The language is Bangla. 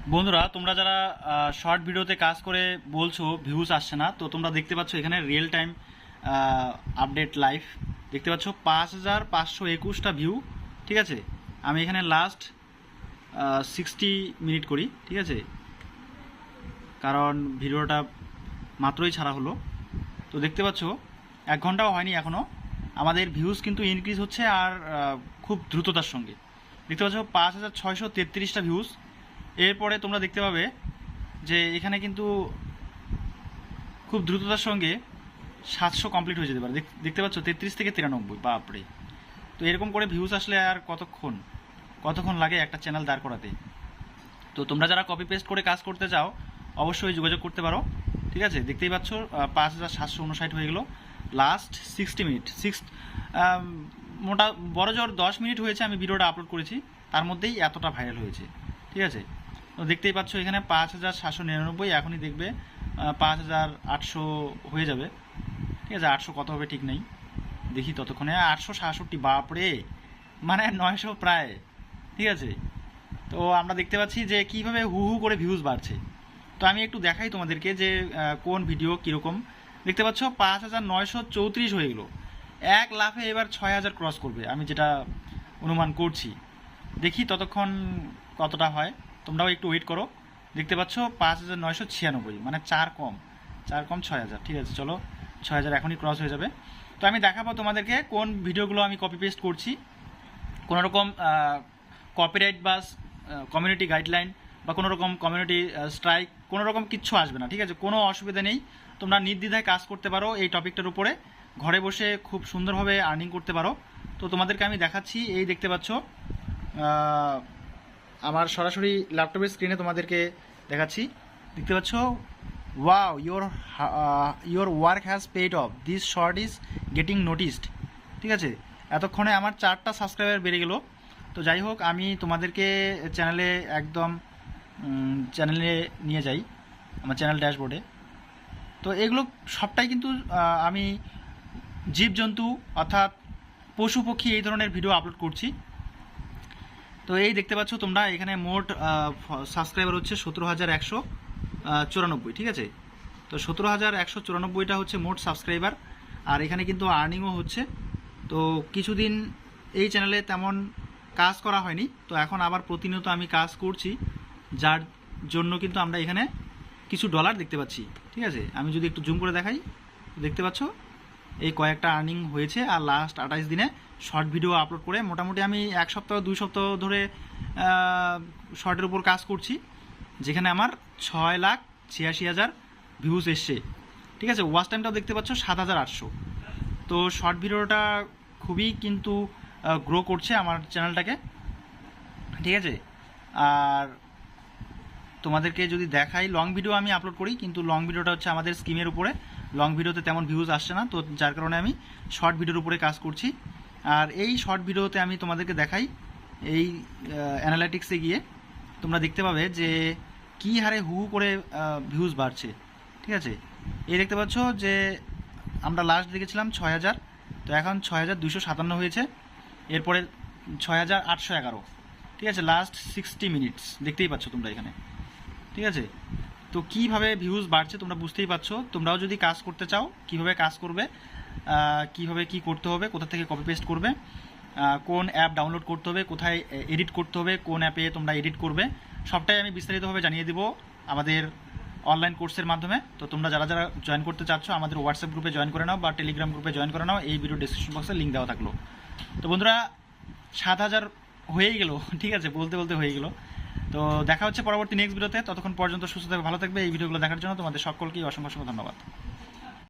বন্ধুরা, তোমরা যারা শর্ট ভিডিওতে কাজ করে বলছো ভিউজ আসছে না, তো তোমরা দেখতে পাচ্ছ এখানে রিয়েল টাইম আপডেট লাইভ দেখতে পাচ্ছ 5521টা ভিউ। ঠিক আছে, আমি এখানে লাস্ট 60 মিনিট করি। ঠিক আছে, কারণ ভিডিওটা মাত্রই ছাড়া হলো। তো দেখতে পাচ্ছ 1 ঘন্টাও হয়নি এখনও, আমাদের ভিউজ কিন্তু ইনক্রিজ হচ্ছে, আর খুব দ্রুততার সঙ্গে। দেখতে পাচ্ছ 5633টা ভিউজ। এরপরে তোমরা দেখতে পাবে যে এখানে কিন্তু খুব দ্রুততার সঙ্গে 700 কমপ্লিট হয়ে যেতে পারে। দেখতে পাচ্ছ 33 থেকে 93, বাপরে। তো এরকম করে ভিউজ আসলে আর কতক্ষণ লাগে একটা চ্যানেল দাঁড় করাতে। তো তোমরা যারা কপি পেস্ট করে কাজ করতে চাও অবশ্যই যোগাযোগ করতে পারো। ঠিক আছে, দেখতেই পাচ্ছ 5759 হয়ে গেল লাস্ট 60 মিনিট। মোটা বড় জোর 10 মিনিট হয়েছে আমি ভিডিওটা আপলোড করেছি, তার মধ্যেই এতটা ভাইরাল হয়েছে। ঠিক আছে, তো দেখতেই পাচ্ছ এখানে 5799, এখনই দেখবে 5800 হয়ে যাবে। ঠিক আছে, 800 কত হবে ঠিক নেই, দেখি ততক্ষণে। 867, বাপরে, মানে 900 প্রায়। ঠিক আছে, তো আমরা দেখতে পাচ্ছি যে কীভাবে হু হু করে ভিউজ বাড়ছে। তো আমি একটু দেখাই তোমাদেরকে যে কোন ভিডিও কীরকম। দেখতে পাচ্ছ 5934 হয়ে গেলো, এক লাফে এবার 6000 ক্রস করবে, আমি যেটা অনুমান করছি। দেখি ততক্ষণ কতটা হয়, তোমরাও একটু ওয়েট করো। দেখতে পাচ্ছ 5996, মানে 4 কম 6000। ঠিক আছে, চলো 6000 এখনই ক্রস হয়ে যাবে। তো আমি দেখাবো তোমাদেরকে কোন ভিডিওগুলো আমি কপি পেস্ট করছি। কোনো রকম কপিরাইট বা কমিউনিটি গাইডলাইন বা কোনো রকম কমিউনিটি স্ট্রাইক কোনো রকম কিচ্ছু আসবে না। ঠিক আছে, কোনো অসুবিধা নেই, তোমরা নির্দ্বিধায় কাজ করতে পারো এই টপিকটার উপরে, ঘরে বসে খুব সুন্দরভাবে আর্নিং করতে পারো। তো তোমাদেরকে আমি দেখাচ্ছি, এই দেখতে পাচ্ছ আমার সরাসরি ল্যাপটপের স্ক্রিনে তোমাদেরকে দেখাচ্ছি। দেখতে পাচ্ছ, wow, your work has paid off, this short is getting noticed. ঠিক আছে, এতক্ষণে আমার 4টা সাবস্ক্রাইবার বেড়ে গেল। তো যাই হোক, আমি তোমাদেরকে চ্যানেলে চ্যানেলে নিয়ে যাই, আমার চ্যানেল ড্যাশবোর্ডে। তো এগুলো সবটাই কিন্তু আমি জীবজন্তু অর্থাৎ পশু পক্ষী এই ধরনের ভিডিও আপলোড করছি। তো এই দেখতে পাচ্ছ তোমরা এখানে মোট সাবস্ক্রাইবার হচ্ছে 17194। ঠিক আছে, তো 17194টা হচ্ছে মোট সাবস্ক্রাইবার, আর এখানে কিন্তু আর্নিংও হচ্ছে। তো কিছুদিন এই চ্যানেলে তেমন কাজ করা হয়নি, তো এখন আবার প্রতিনিয়ত আমি কাজ করছি, যার জন্য কিন্তু আমরা এখানে কিছু ডলার দেখতে পাচ্ছি। ঠিক আছে, আমি যদি একটু জুম করে দেখাই, দেখতে পাচ্ছ এই কয়েকটা আর্নিং হয়েছে। আর লাস্ট 28 দিনে শর্ট ভিডিও আপলোড করে মোটামুটি আমি 1 সপ্তাহ 2 সপ্তাহ ধরে শর্টের উপর কাজ করছি, যেখানে আমার 6,86,000 ভিউজ এসছে। ঠিক আছে, ওয়াচ টাইমটাও দেখতে পাচ্ছ 7,800। তো শর্ট ভিডিওটা খুবই কিন্তু গ্রো করছে আমার চ্যানেলটাকে। ঠিক আছে, আর তোমাদেরকে যদি দেখাই, লং ভিডিও আমি আপলোড করি, কিন্তু লং ভিডিওটা হচ্ছে আমাদের স্কিমের উপরে, লং ভিডিওতে তেমন ভিউজ আসছে না, তো যার কারণে আমি শর্ট ভিডিওর উপরে কাজ করছি। আর এই শর্ট ভিডিওতে আমি তোমাদেরকে দেখাই, এই অ্যানালাইটিক্সে গিয়ে তোমরা দেখতে পাবে যে কী হারে হু হু করে ভিউজ বাড়ছে। ঠিক আছে, এই দেখতে পাচ্ছ যে আমরা লাস্ট দেখেছিলাম 6000, তো এখন 6257 হয়েছে, এরপরে 6811। ঠিক আছে, লাস্ট 60 মিনিটস দেখতেই পাচ্ছ তোমরা এখানে। ঠিক আছে, তো কীভাবে ভিউজ বাড়ছে তোমরা বুঝতেই পারছো। তোমরাও যদি কাজ করতে চাও, কীভাবে কাজ করবে, কীভাবে কী করতে হবে, কোথা থেকে কপি পেস্ট করবে, কোন অ্যাপ ডাউনলোড করতে হবে, কোথায় এডিট করতে হবে, কোন অ্যাপে তোমরা এডিট করবে, সবটাই আমি বিস্তারিতভাবে জানিয়ে দেবো আমাদের অনলাইন কোর্সের মাধ্যমে। তো তোমরা যারা যারা জয়েন করতে চাচ্ছ আমাদের হোয়াটসঅ্যাপ গ্রুপে জয়েন করে নাও বা টেলিগ্রাম গ্রুপে জয়েন করে নাও, এই ভিডিও ডিসক্রিপশন বক্সে লিঙ্ক দেওয়া থাকলো। তো বন্ধুরা, 7,000 হয়েই গেল। ঠিক আছে, বলতে বলতে হয়ে গেল। তো দেখা হচ্ছে পরবর্তী নেক্সট ভিডিওতে, ততক্ষণ পর্যন্ত সুস্থ থাকবে, ভালো থাকবে। এই ভিডিওগুলো দেখার জন্য তোমাদের সকলকেই অসংখ্য ধন্যবাদ।